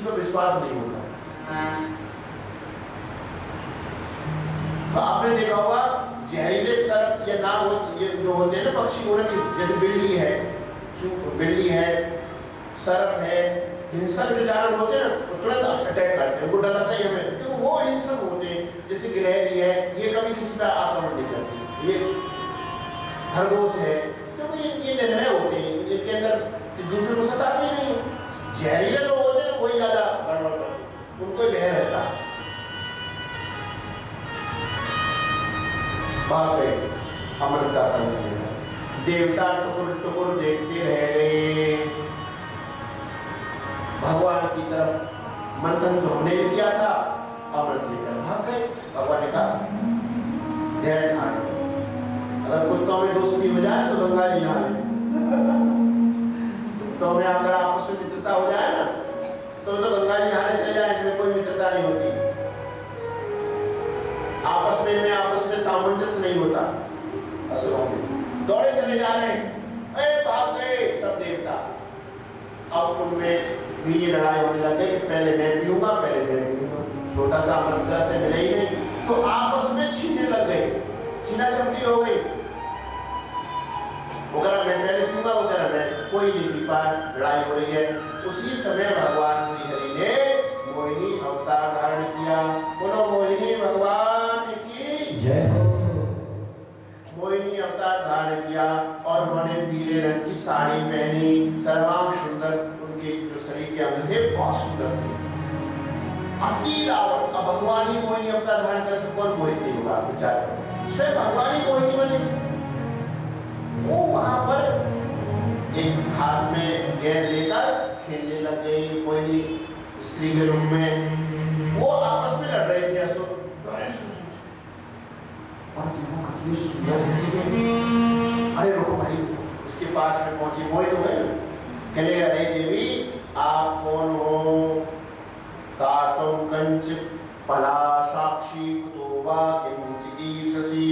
किसी पर विश्वास नहीं होता। तो आपने देखा होगा जहरीले सर्प या नाग ये जो होते हैं ना पक्षी होने, जैसे बिल्ली है, सर्प है, हिंसक जो जानवर होते हैं ना वो तुरंत अटैक करते हैं, उनको डर लगता है हमें, क्योंकि वो हिंसक होते हैं। जैसे गिलहरी है, ये कभी किसी पर आक्रमण नहीं करती, ये खरगोश है, क्योंकि ये निर्भय होते हैं, इनके अंदर दूसरे को सताते नहीं। जहरीले लोग होते हैं ना वही ज्यादा गड़बड़ करते हैं, उनको भय रहता है। भाग गए अमृत का कलश लेकर, देवता टुकुर टुकुर देखते रह गए। भगवान की तरफ मंथन तो हमने भी किया था, अमृत लेकर भाग गए। भगवान ने कहा धैर्य धारण करो, अगर कुत्तों में दोस्ती हो जाए तो गंगा जी नहा ले, कुत्तों में अगर आपस में मित्रता हो जाए ना तो गंगा जी नहाने चले जाए, इनमें कोई मित्रता नहीं होती, आपस में सामंजस्य नहीं होता। असुरों में दौड़े चले जा रहे हैं, भाग गए सब देवता। अब उनमें भी ये लड़ाई होने लग गई, पहले मैं पीऊंगा, छोटा सा अमृत से मिले ही नहीं, तो आपस में छीनने लग गए, छीना झपटी हो गई। वो कह मैं पहले पीऊंगा, वो कह मैं, कोई नहीं पी पाया, लड़ाई हो रही है। उसी समय भगवान श्री हरि ने मोहिनी अवतार धारण किया। बोलो मोहिनी भगवान की जय। मोहिनी अवतार धारण किया और उन्होंने पीले रंग की साड़ी पहनी, सर्वांग सुंदर, उनके जो शरीर के अंग थे बहुत सुंदर थे, अति रावण। अब भगवान ही मोहिनी अवतार धारण करके कौन मोहित नहीं होगा, विचार करो, स्वयं भगवान ही मोहिनी बने। वो वहां पर एक हाथ में गेंद लेकर खेलने लग गई मोहिनी स्त्री के रूम में, वो आपस में लड़ रहे थे। असुर अरे रुको भाई, उसके पास में पहुंची, मोहित हो गए, कहने अरे देवी आप कौन हो, का तुम कंच पला साक्षी कुतोबा किंचिकीर्षसी।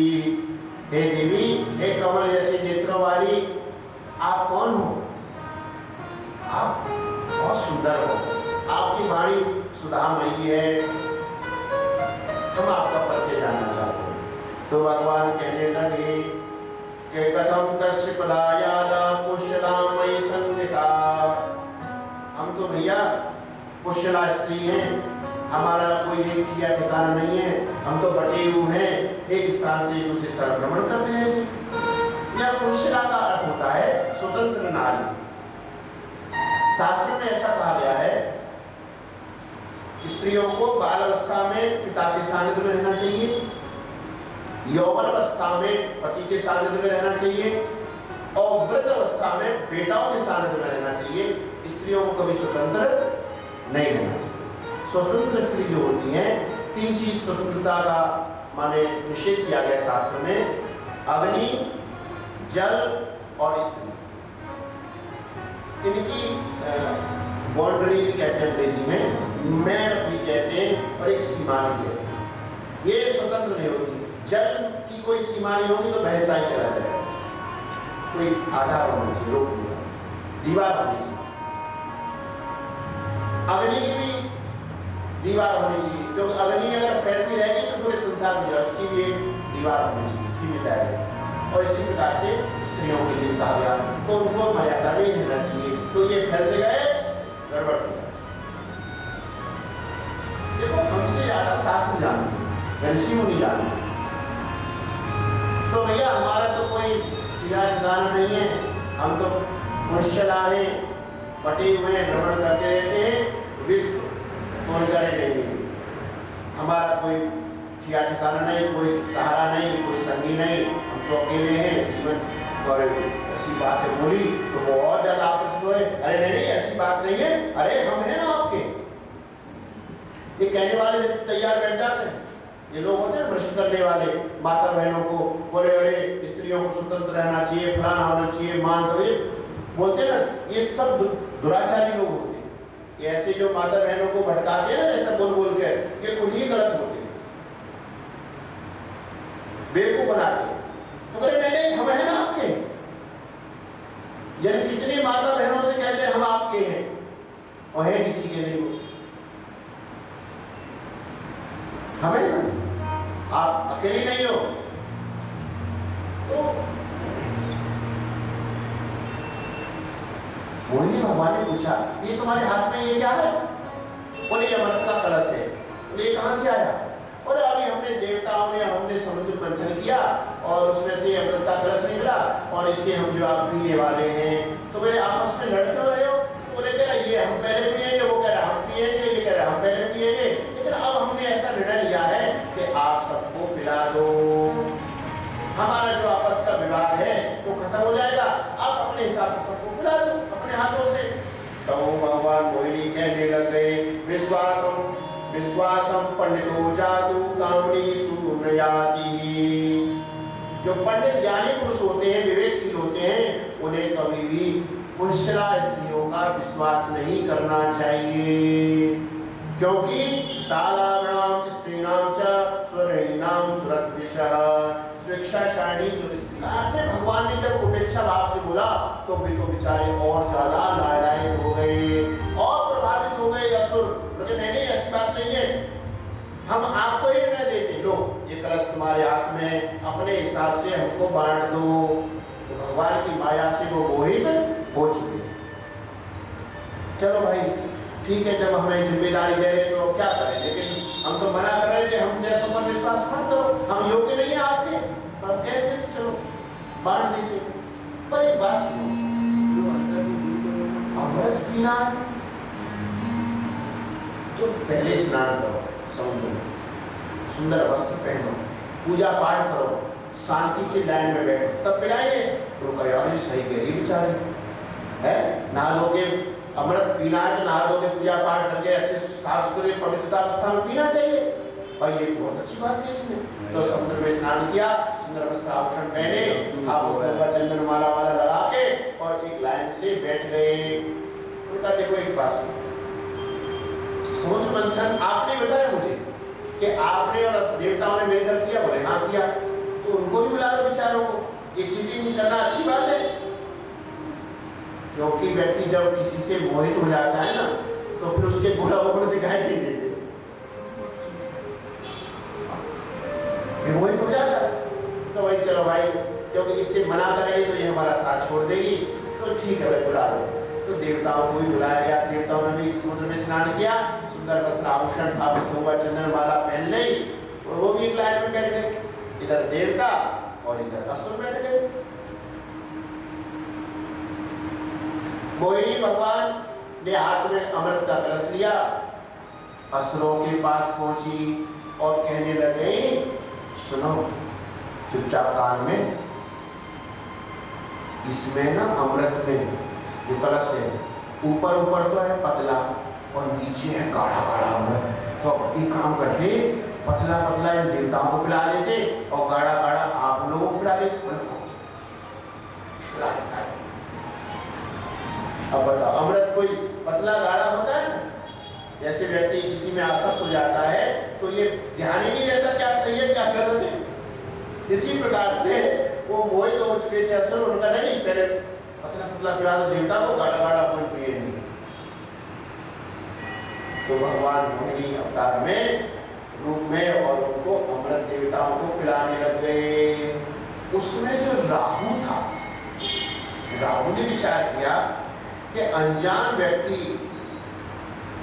हे देवी, हे कमल जैसे नेत्रों वाली, आप कौन हो, आप बहुत सुंदर हो, आपकी वाणी सुधामयी है, हम आपका परिचय जानना चाहते हैं। तो भगवान कहने लगे कि कथम कश्यप दायादा पुष्यलामयी संगीता। हम तो भैया पुष्यला स्त्री हैं, हमारा कोई एक चिया ठिकाना नहीं है, हम तो बटे हुए हैं, एक स्थान से दूसरे स्थान भ्रमण करते हैं। यह पुष्यला का अर्थ होता है स्वतंत्र नारी। शास्त्र में ऐसा कहा गया है, स्त्रियों को बाल अवस्था में पिता के सानिध्य में रहना चाहिए, यौवन अवस्था में पति के सानिध्य में रहना चाहिए, और वृद्ध अवस्था में बेटाओं के सानिध्य में रहना चाहिए। स्त्रियों को कभी स्वतंत्र नहीं रहना चाहिए। स्वतंत्र स्त्री जो होती है, तीन चीज स्वतंत्रता का माने निषेध किया गया शास्त्र में, अग्नि, जल और स्त्री। इनकी बाउंड्री भी कहते हैं अंग्रेजी में, मैड भी कहते हैं, और एक सीमा भी है, ये स्वतंत्र नहीं होती। जल की कोई सीमा नहीं होगी तो बहता ही चला जाएगा, कोई आधार होना चाहिए, रोक नहीं, दीवार होनी चाहिए। अग्नि की भी दीवार होनी चाहिए, क्योंकि अग्नि अगर फैलती रहेगी तो पूरे संसार में उसकी भी एक दीवार होनी चाहिए, सीमित है। और इसी प्रकार से स्त्रियों के लिए कहा गया तो उनको मर्यादा में रहना चाहिए, तो ये फैलते गए गड़बड़ हो गया। देखो हमसे ज्यादा शास्त्र जानते, ऋषि मुनि जानते, तो भैया हमारा तो कोई ठिकाना नहीं है, हम तो मुश्किला है, बटे हुए हैं, भ्रमण करते रहते हैं, विश्व तोड़ कर लेंगे, हमारा कोई ठिकाना नहीं, कोई सहारा नहीं, कोई संगी नहीं, हम तो अकेले हैं जीवन। और ऐसी बातें बोली तो वो और ज्यादा आपस में, अरे नहीं ऐसी बात नहीं है, अरे हम हैं ना आपके। ये कहने वाले तैयार बैठ जाते हैं, ये लोग होते हैं प्रश्न करने वाले माता बहनों को, बोले अरे स्त्रियों को स्वतंत्र रहना चाहिए, फलाना होना चाहिए, मान बोलते ना, ये सब दुराचारी लोग होते हैं। ये ऐसे जो माता बहनों को भटकाते हैं ना ऐसा बोल बोल के, ये खुद ही गलत होते हैं, बेवकूफ बनाते हैं। तो बोले नहीं हम हैं ना आपके, यानी कितनी माता बहनों से कहते हैं हम आपके हैं, और है किसी के नहीं। हमें ना, आप अकेले नहीं हो। तो मोहिनी भगवान ने पूछा, ये तुम्हारे हाथ में ये क्या है? बोले ये अमृत का कलश है। बोले ये कहाँ से आया? बोले अभी हमने देवताओं ने हमने समुद्र मंथन किया और उसमें से अमृत का कलश निकला और इससे हम जो आप पीने वाले हैं। तो बोले आपस में लड़ क्यों रहे हो? बोले कह रहा ये हम पहले पिएंगे, वो कह रहा हम पिएंगे, ये कह रहा हम पहले पिएंगे, लेकिन अब हमने ऐसा निर्णय लिया है कि आप सबको पिला दो, हमारा जो आपस का विवाद है वो खत्म हो जाएगा, आप अपने हिसाब से सबको पिला दो अपने हाथों से। तो भगवान मोहिनी कहने लग गए, विश्वासम पंडितो जातु कामनी सुनयाति। जो पंडित ज्ञानी पुरुष होते हैं, विवेकशील होते हैं, उन्हें कभी भी कुशला स्त्रियों का विश्वास नहीं करना चाहिए, क्योंकि साधारण स्त्रीणाम च स्वरणीनाम सुरद्विषः। स्वेच्छाचारिणी जो स्त्रियां से भगवान ने जब उपेक्षा भाव से बोला तो भी तो बेचारे और ज्यादा नारायण हो गए और प्रभावित हो गए असुर। लेकिन नहीं ऐसी बात नहीं है, हम आपको ही निर्णय देते, लो ये कलश तुम्हारे हाथ में, अपने हिसाब से हमको बांट दो। तो भगवान की माया से वो मोहित हो चुके। चलो भाई ठीक है, जब हमें जिम्मेदारी दे रहे तो क्या करें, लेकिन हम तो मना कर रहे थे, हम जैसों पर विश्वास मत करो, हम योग्य नहीं है आपके। हम कहते चलो बांट दीजिए। पर एक बात सुनो, अमृत पीना तो पहले स्नान करो समुद्र में, सुंदर वस्त्र पहनो, पूजा पाठ करो, शांति से लाइन में बैठो, तब पिलाएंगे। तो कहा यार सही कह रही बेचारी है, नहा धोके अमृत पीना है तो नहा धोके पूजा पाठ करके अच्छे साफ सुथरे पवित्रता अवस्था में पीना चाहिए। भाई ये बहुत अच्छी बात है इसने। तो समुद्र में स्नान किया, सुंदर वस्त्र आभूषण पहने, चंदन माला वाला लगा के और एक लाइन से बैठ गए। उनका देखो एक बात सुनो, समुद्र मंथन आपने बताया मुझे कि आपने और देवताओं ने मिलकर किया, बोले हाँ किया, तो उनको भी बुला लो बेचारों को। ये चीटिंग करना अच्छी बात है, क्योंकि व्यक्ति जब किसी से मोहित हो जाता है ना तो फिर उसके गुण अवगुण दिखाई नहीं देते, मोहित हो जाता है। तो भाई चलो भाई, क्योंकि इससे मना करेंगे तो ये हमारा साथ छोड़ देगी, तो ठीक है भाई बुला लो। तो देवताओं को भी बुलाया गया, देवताओं ने भी समुद्र में स्नान किया, सुंदर वस्त्र आभूषण था, चंदन माला पहन ली, और वो भी एक लाइन में बैठ गए, इधर देवता और इधर असुर बैठ गए। मोहिनी भगवान ने हाथ में अमृत का कलश लिया, असुरों के पास पहुंची और कहने लगे, सुनो चुपचाप कान में, इसमें ना अमृत में जो कलश है ऊपर ऊपर तो है पतला और नीचे है गाढ़ा गाढ़ा अमृत। तो अब एक काम करते, पतला पतला इन देवताओं को पिला देते और गाढ़ा गाढ़ा आप लोगों को पिला देते। अब बताओ, अमृत कोई पतला गाढ़ा होता है? जैसे व्यक्ति किसी में आसक्त हो जाता है तो ये ध्यान ही नहीं रहता क्या सही है क्या गलत है। इसी प्रकार से वो मोहित हो चुके थे असुर, उनका नहीं पहले पतला पतला पिला दो देवता को, गाढ़ा गाढ़ा अपन पिए नहीं। तो भगवान मोहिनी अवतार में रूप में और उनको अमृत देवताओं को पिलाने लग गए। उसमें जो राहु था, राहु ने विचार किया कि अनजान व्यक्ति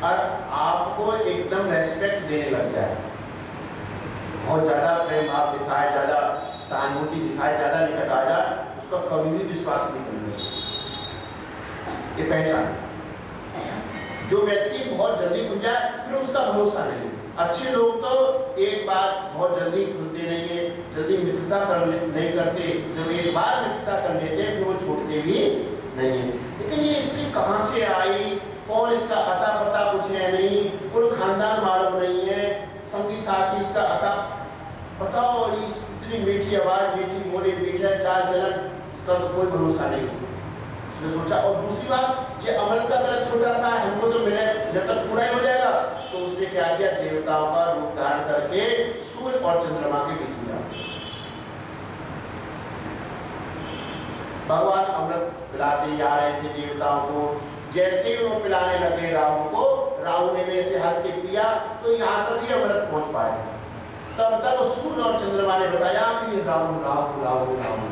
और आपको एकदम रेस्पेक्ट देने लग जाए, बहुत ज्यादा प्रेम भाव दिखाए, ज्यादा सहानुभूति दिखाए, ज्यादा निकट आ जाए, उसका कभी भी विश्वास नहीं करना चाहिए। ये पहचान, जो व्यक्ति बहुत जल्दी खुल जाए फिर उसका भरोसा नहीं। अच्छे लोग तो एक बार बहुत जल्दी खुलते नहीं है, जल्दी मित्रता नहीं करते, जब एक बार मित्रता कर लेते हैं फिर वो छोड़ते भी नहीं है। लेकिन ये स्त्री कहाँ से आई, कौन इसका अता पता कुछ है नहीं, कुल खानदान मालूम नहीं है, संगी साथी इसका अता बताओ, इतनी मीठी आवाज, मीठी बोली, मीठा चाल चलन, इसका तो कोई भरोसा नहीं। उसने सोचा, और दूसरी बात, ये अमृत का कलश छोटा सा है, हमको तो मिले जब तक पूरा ही हो जाएगा। तो उसने क्या किया, देवताओं का रूप धारण करके सूर्य और चंद्रमा के बीच में आ गया। भगवान अमृत पिलाते जा रहे थे देवताओं को, जैसे ही वो पिलाने लगे राहु को, राहु ने में से हाथ के पिया तो यहाँ तक ही अमृत पहुंच पाए। तब तक सूर्य और चंद्रमा ने बताया कि राहु राहु राहु राहु।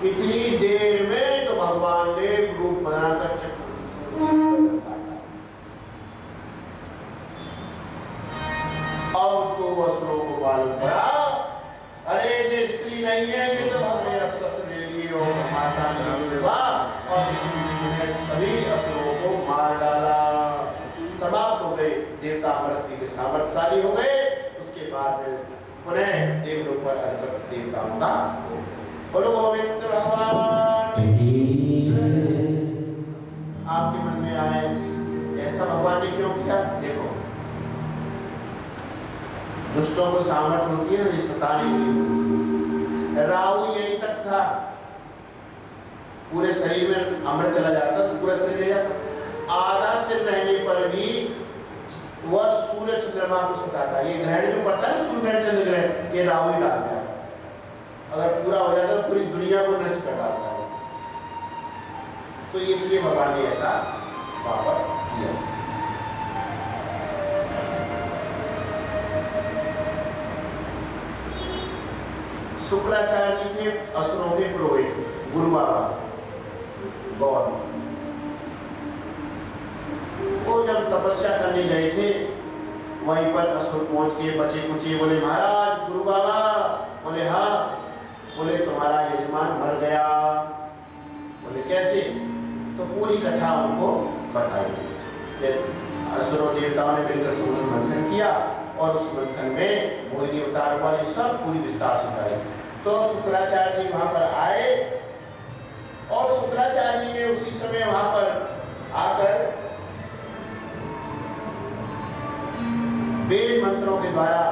इतनी देर में तो भगवान ने रूप बनाकर चक्र, अब तो असुरों को मालूम पड़ा, अरे ये स्त्री नहीं है, ये तो भगवान शस्त्र ले लिए और सभी असुरों को मार डाला, समाप्त हो गए। देवता अमृत के सामर्थ्यशाली हो गए। उसके बाद में पुनः देवलोक पर अधिपति देवताओं का बोलो गोविंद भगवान। आपके मन में आए ऐसा भगवान ने क्यों किया? देखो, दुष्टों को सामर्थ्य होती है ना सताने की। राहु यहीं तक था, पूरे शरीर में अमृत चला जाता तो पूरा शरीर ले जाता। आधा सिर रहने पर भी वह सूर्य चंद्रमा को सताता। ये ग्रहण जो पड़ता है ना, सूर्य ग्रहण चंद्र ग्रहण, ये राहु ही डालता है। अगर पूरा हो जाता तो पूरी दुनिया को नष्ट कर डालता है। तो इसलिए भगवान ने ऐसा वहां पर किया। शुक्राचार्य जी थे असुरों के पुरोहित, गुरु बाबा गौर। वो जब तपस्या करने गए थे, वहीं पर असुर पहुंच के बचे कुचे, बोले महाराज गुरु बाबा। बोले हाँ। बोले तुम्हारा यजमान मर गया। बोले कैसे? तो पूरी कथा उनको बताई। असुरों देवताओं ने मिलकर समुद्र मंथन किया और उस मंथन में मोहिनी अवतार वाली सब पूरी विस्तार सुनाई। तो शुक्राचार्य जी वहां पर आए और शुक्राचार्य जी ने उसी समय वहां पर आकर वेद मंत्रों के द्वारा,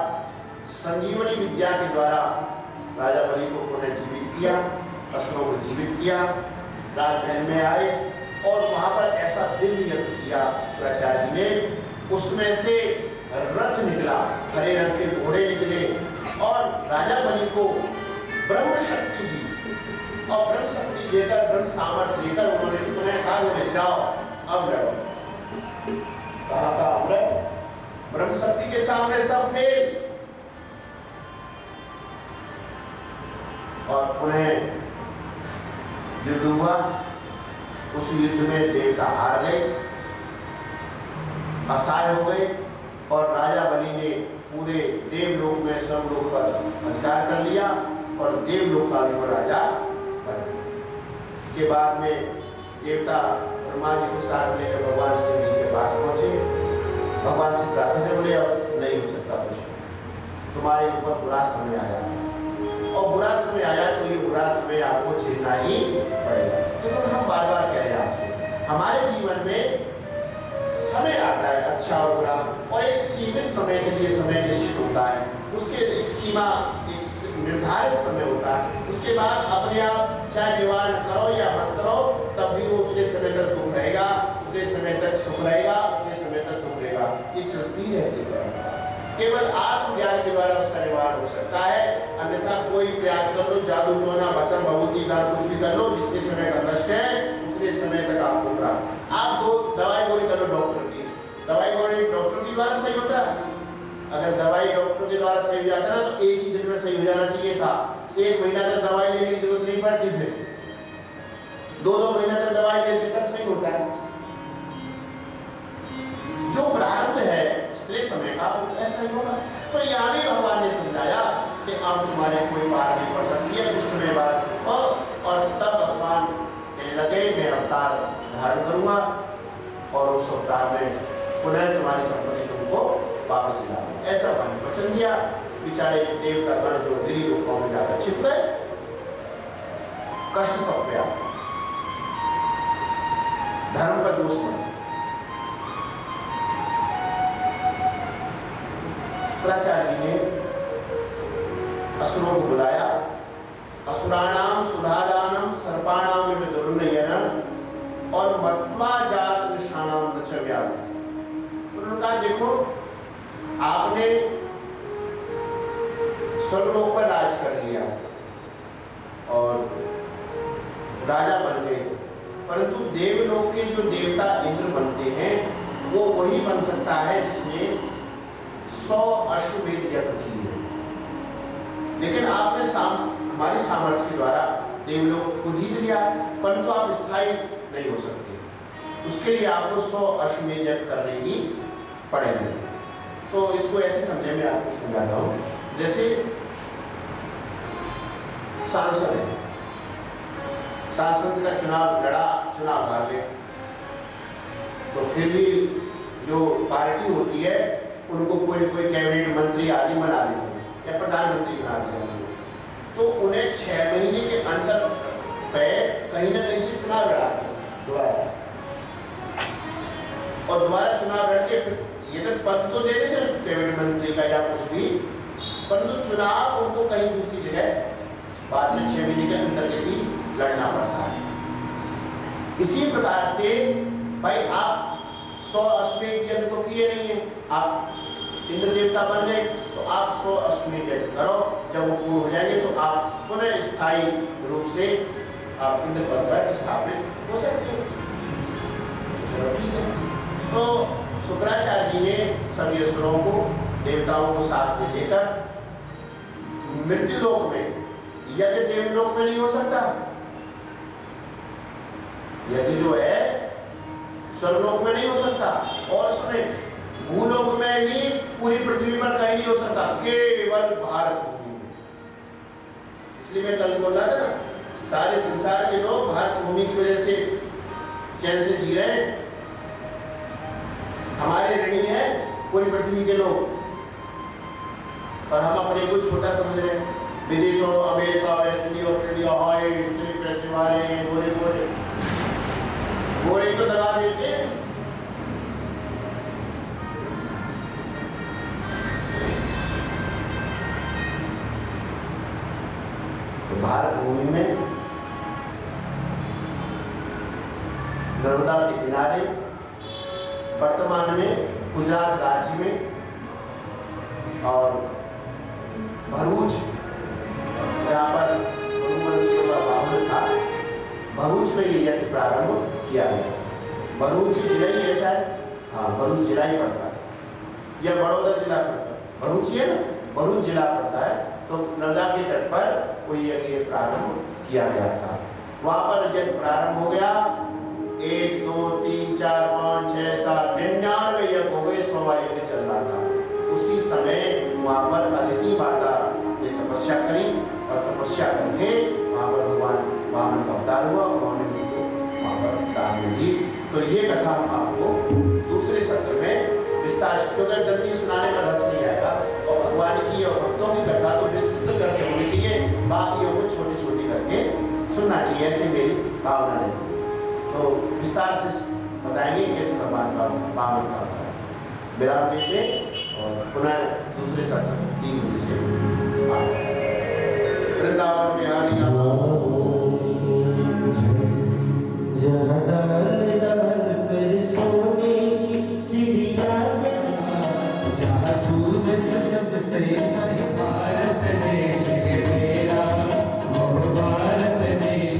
संजीवनी विद्या के द्वारा राजा बलि को पुनः जीवित किया, असुरों को जीवित किया। राजमहल में आए और वहां पर ऐसा दिव्य यज्ञ किया शुक्राचार्य जी ने। उसमें से रथ निकला, हरे रंग के घोड़े निकले और राजा बलि को ब्रह्म शक्ति दी। और ब्रह्म शक्ति देकर, ब्रह्म सामर्थ्य देकर उन्होंने पुनः कहा, बोले जाओ अब लड़ो। कहा था अमृत, ब्रह्म शक्ति के सामने सब फेल। और पुनः युद्ध हुआ। उस युद्ध में देवता हार गए, असहाय हो गए और राजा बलि ने पूरे देवलोक में स्वर्गलोक पर अधिकार कर लिया और देवलोक का भी वो राजा बन गया। इसके बाद में देवता ब्रह्मा जी को साथ लेकर भगवान शिव जी के पास पहुंचे। भगवान से प्रार्थना बोले अब नहीं हो सकता कुछ, तुम्हारे ऊपर बुरा समय आया और बुरा समय आया तो ये बुरा समय आपको झेलना ही पड़ेगा। तो हम बार बार कह रहे हैं आपसे, हमारे जीवन में समय आता है अच्छा और बुरा, और एक सीमित समय के लिए समय निश्चित होता है, उसके एक सीमा, एक निर्धारित समय होता है। उसके बाद अपने आप चाहे निवारण करो या मत करो, तब भी वो उतने समय तक दुख रहेगा, उतने समय तक सुख रहेगा, उतने समय तक दुख रहेगा। ये चलती रहती है। केवल आत्मज्ञान के द्वारा उसका निवारण हो सकता है, अन्यथा कोई प्रयास कर लो, जादू टोना भस्म भभूति दान कुछ भी कर लो, जितने समय का कष्ट है उतने समय तक आपको प्राप्त। आप दो दवाई गोली कर लो डॉक्टर की, दवाई गोली डॉक्टर के द्वारा सही होता है। अगर दवाई डॉक्टर के द्वारा सही हो जाता ना तो एक ही दिन में सही हो जाना चाहिए था। 1 महीना तक दवाई लेने की जरूरत नहीं पड़ती, फिर 2-2 महीना तक दवाई लेते तब सही होता है। जो प्रारब्ध है समय का ऐसा ही होगा। तो यहाँ भी भगवान ने समझाया कि अब तुम्हारे कोई बात नहीं पड़ सकती है कुछ समय बाद। और तब भगवान कहने लगे मैं अवतार धारण करूंगा और उस अवतार में पुनः तुम्हारी संपत्ति तुमको वापस दिलाऊंगा। ऐसा भगवान ने वचन दिया। बेचारे देवता गण जो गिरी गुफाओं में जाकर छिप गए, कष्ट सब गया, धर्म का दोष बना। शुक्राचार्य जी ने असुरों को बुलाया। असुराणाम सुधादानम सर्पाणाम विदुर्नयनम और मत्वा जात निशानाम नचव्याम। उन्होंने कहा देखो, आपने स्वर्गलोक पर राज कर लिया और राजा बन गए, परंतु देवलोक के जो देवता इंद्र बनते हैं वो वही बन सकता है जिसने 100 अश्वमेध यज्ञ किए। लेकिन आपने हमारी सामर्थ्य के द्वारा देवलोक को जीत लिया, परंतु आप स्थायी नहीं हो सकते। उसके लिए आपको 100 अश्वमेध यज्ञ करने ही पड़ेंगे। तो इसको ऐसे समझे, मैं आपको समझाता हूँ। जैसे सांसद है, सांसद का चुनाव हार ले, तो फिर भी जो पार्टी होती है उनको कोई कैबिनेट मंत्री आदि बना देते हैं या प्रधानमंत्री बना देते हैं। तो उन्हें 6 महीने के अंतर पे कहीं ना कहीं से चुनाव लड़ाते हैं दोबारा, और दोबारा चुनाव लड़के ये तो पद तो दे देते उसको कैबिनेट मंत्री का या कुछ भी, परंतु चुनाव उनको कहीं दूसरी जगह बाद में 6 महीने के अंतर के भी लड़ना पड़ता है। इसी प्रकार से भाई आप 100 अश्वमेध यज्ञ तो किए नहीं है, आप इंद्र देवता बन गए, तो आप 100 अश्वमेध यज्ञ करो। जब वो पूर्ण हो जाएंगे तो आप पुनः स्थायी रूप से आप इंद्र पद पर स्थापित हो सकते हो। तो शुक्राचार्य जी ने सभी असुरों को, देवताओं को साथ में लेकर मृत्यु लोक में, यज्ञ देवलोक में नहीं हो सकता, यज्ञ जो है स्वर्गलोक में नहीं हो सकता, और सुने भूलोक में भी पूरी पृथ्वी पर कहीं नहीं हो सकता, केवल भारत भूमि में। इसलिए मैं कल बोल रहा था ना, सारे संसार के लोग भारत भूमि की वजह से चैन से जी रहे हैं। हमारे ऋणी है पूरी पृथ्वी के लोग, और हम अपने को छोटा समझ रहे हैं। विदेशों, अमेरिका, वेस्ट इंडीज, ऑस्ट्रेलिया, हाय इतने पैसे वाले हैं, गोरे तो दगा देते हैं। तो भारत भूमि में नर्मदा के किनारे वर्तमान में गुजरात राज्य में और भरूच, जहाँ पर मनुष्यों का वाहन था, भरूच में ये यज्ञ प्रारंभ किया गया। भरूच जिला ही ऐसा है, हाँ भरूच जिला ही पड़ता है, यह बड़ौदा जिला पड़ता है, भरूच ही है ना, भरूच जिला पड़ता है। तो नर्मदा के तट पर कोई यज्ञ प्रारंभ किया गया था। वहाँ पर यज्ञ प्रारंभ हो गया, 1 2 3 4 5 6 7 99 यज्ञ हो गए, 100वां यज्ञ चल रहा था। उसी समय वहाँ पर अदिति माता ने तपस्या करी, और तपस्या करके वहाँ पर भगवान वामन का अवतार हुआ, उन्होंने उसको वहाँ पर दान दी। तो ये कथा हम आपको दूसरे सत्र में विस्तारित, क्योंकि जल्दी सुनाने का रस नहीं आएगा, और भगवान की और भक्तों की कथा तो विस्तृत करके होनी चाहिए, बाकियों को छोटी छोटी करके सुनना चाहिए, ऐसी मेरी भावना है। तो विस्तार से बताएंगे कैसे भगवान का वामन का अवतार विराम से, और पुनः दूसरे सत्र 3 बजे से वृंदावन में हरि नाम पर सोने की चिड़िया जहाँ सूरज सबसे भारत देश है मेरा, और भारत देश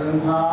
Hare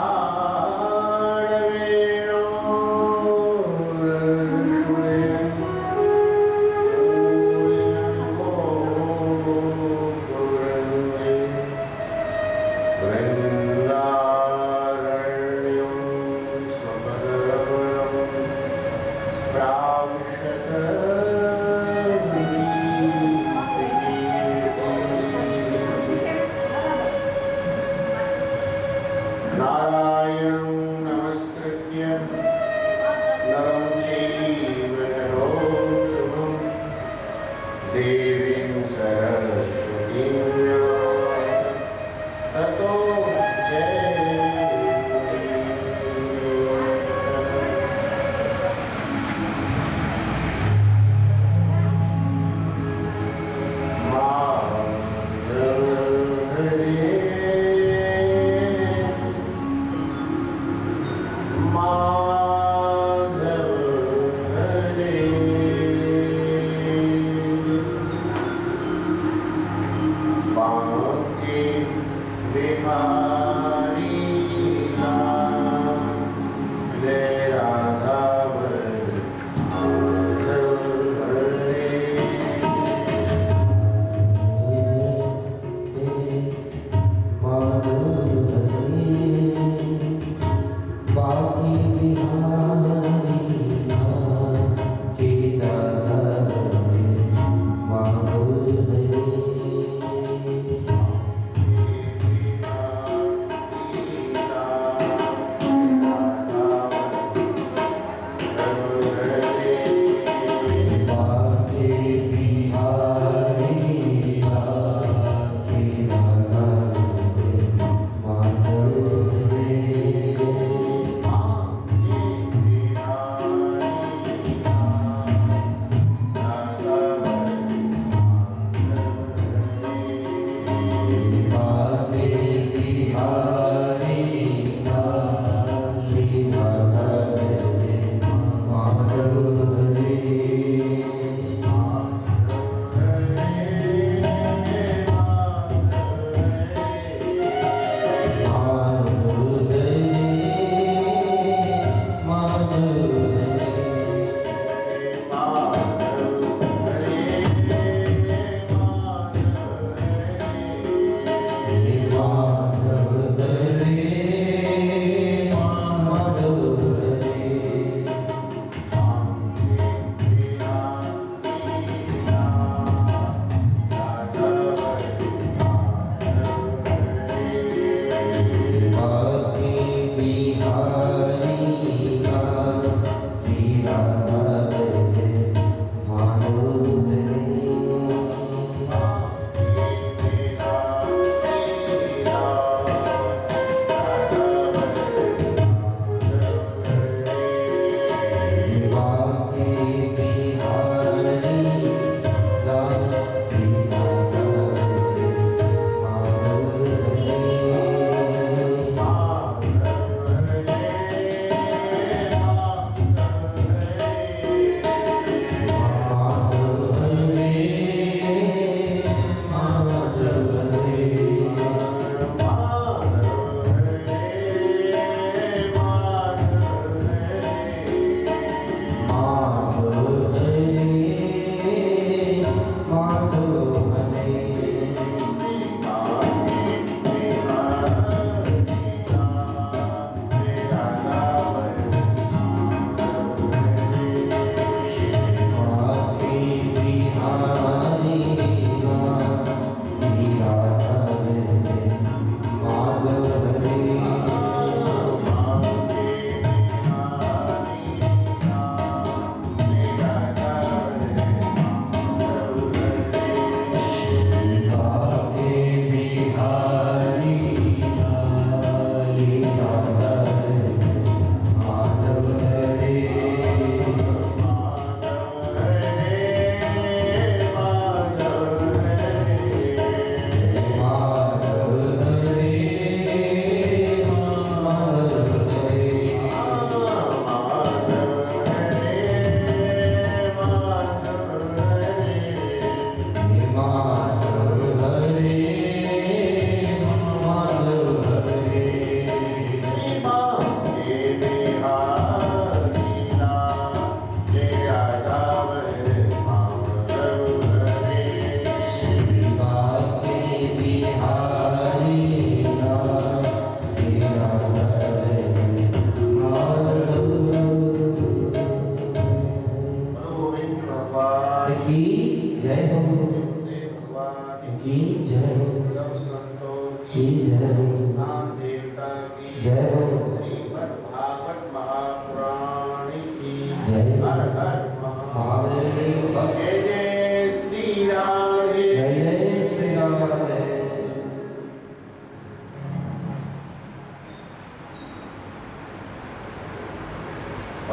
जय हो, सब संतों की जय हो, स्नान देवता की जय हो, श्रीमद् भागवत महापुराण की जय हर हर महादेव। महादेव। जय जय श्री राधे। जय जय श्री राधे।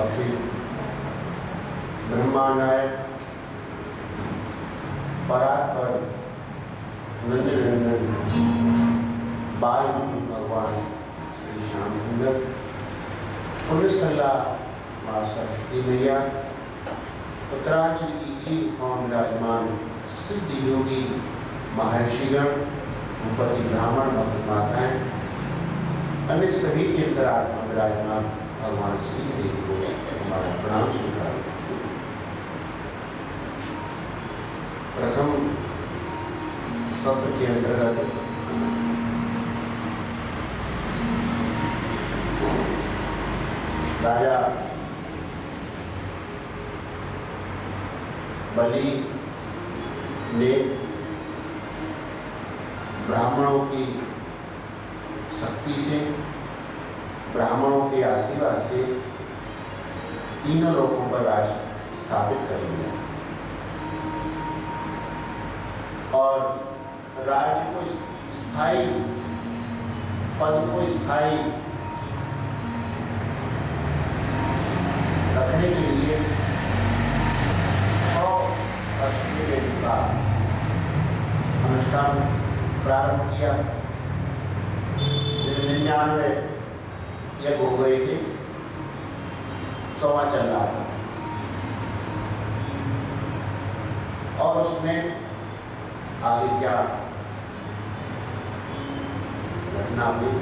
अभी ब्रह्मांड परात्पर नंदनंदन बाल भगवान श्री श्याम सुंदर पुण्यस्थला माँ सरस्वती मैया उत्तरांचल की गुफाओं में विराजमान सिद्ध योगी महर्षिगण भूपति ब्राह्मण भक्त माताएं अन्य सभी के अंतरात्मा विराजमान भगवान श्री हरि को हमारा प्रणाम स्वीकार। प्रथम सत्र के अंतर्गत राजा बलि ने ब्राह्मणों की शक्ति से, ब्राह्मणों के आशीर्वाद से तीनों लोगों पर राज स्थापित कर लिया और राज्य को स्थायी, पद को स्थायी रखने के लिए 100 अश्वमेध का अनुष्ठान प्रारंभ किया। 99 यज्ञ हो गए थे, 100वां चल रहा था और उसमें आगे क्या घटना हुई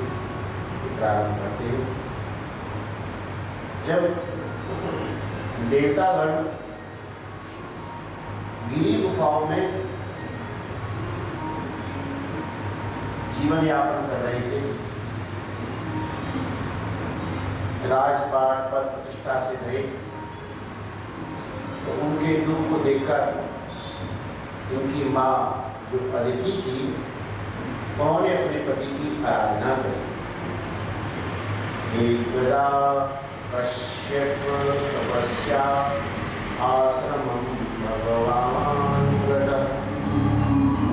प्रारंभ करते हैं। जब देवतागण गिरी गुफाओं में जीवन यापन कर रहे थे, राजपाट पर प्रतिष्ठा से रहे, तो उनके दुख को देखकर उनकी माँ जो अदिति थी उन्होंने अपने पति की आराधना करी। एकदा कश्यप तपस्या आश्रमं भगवान् गतः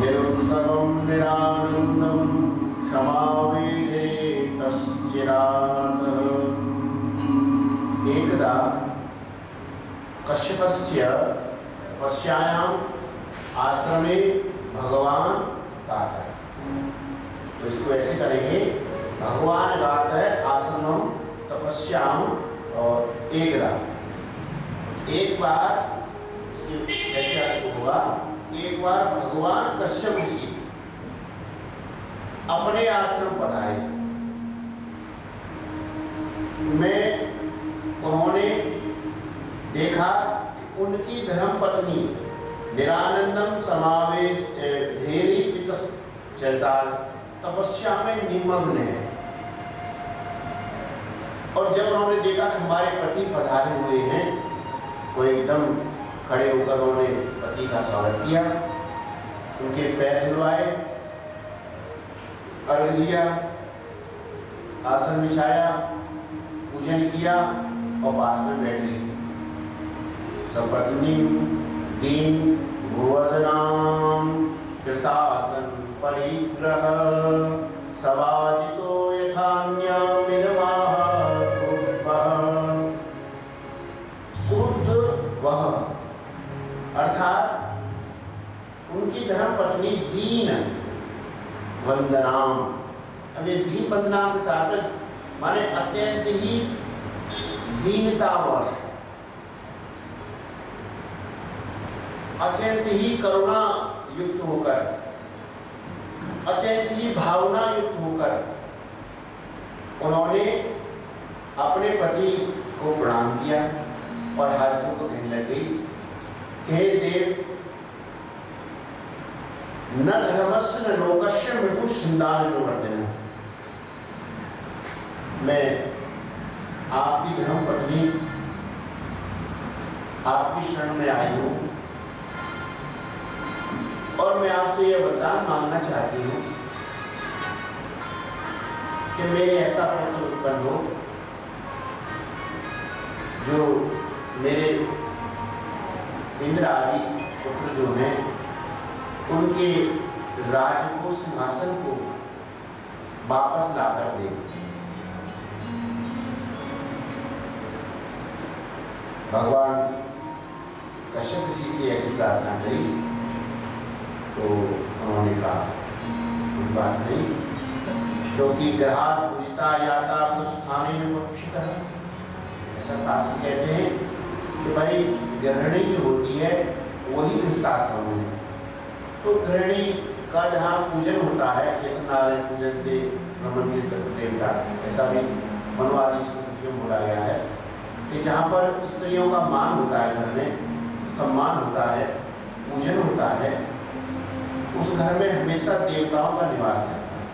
निरुत्सवं निरानन्दं क्षमावेदे तश्चिरातः। एकदा कश्यपस्य तपस्यायां आश्रमे भगवान गाता है, तो इसको ऐसे करेंगे, भगवान गाता है आश्रमम तपस्याम और एकदा। एक बार ऐसे होगा, एक बार भगवान कश्यप ऋषि अपने आश्रम पधारे में उन्होंने देखा कि उनकी धर्मपत्नी निरानंदम समावेद धेरी पितश्चरिताल तपस्या में निमग्न है। और जब उन्होंने देखा कि हमारे पति पधारे हुए हैं, तो एकदम खड़े होकर उन्होंने पति का स्वागत किया, उनके पैर धुलवाए, अर्घ दिया, आसन बिछाया, पूजन किया और पास में बैठ गई। सपत्नी दीन गोवर्धनाम कृतासन परिग्रह सवाजितो यथान्यामिदमाह अर्थात उनकी धर्मपत्नी दीन वंदनाम। अब ये दीन वंदनाम के तात्पर्य माने अत्यंत ही दीनतावश, अत्यंत ही करुणा युक्त होकर, अत्यंत ही भावना युक्त होकर उन्होंने अपने पति को प्रणाम किया और हाथ को कहने लगी, हे देव, न धर्मस्य न लोकस्य मृत्यु सिंदान प्रवर्तन। मैं आपकी धर्म पत्नी आपकी शरण में आई हूं और मैं आपसे यह वरदान मांगना चाहती हूँ कि मेरे ऐसा पुत्र उत्पन्न हो जो मेरे इंद्र आदि पुत्र जो हैं उनके राज को, सिंहासन को वापस ला कर दे। भगवान कश्यप ऋषि से ऐसी प्रार्थना करी तो उन्होंने कहा कोई बात नहीं, क्योंकि ग्रहात् पूजिता याता स्थाने में पक्षितः, ऐसा शास्त्र कहते हैं कि भाई गृहिणी जो होती है वही इन शास्त्रों में, तो गृहिणी का जहाँ पूजन होता है, ये तो नारायण पूजन दे ब्रह्मण के देवता, ऐसा भी मनवादी स्मृतियों में बोला गया है कि जहाँ पर स्त्रियों का मान होता है, घर में सम्मान होता है, पूजन होता है, उस घर में हमेशा देवताओं का निवास रहता है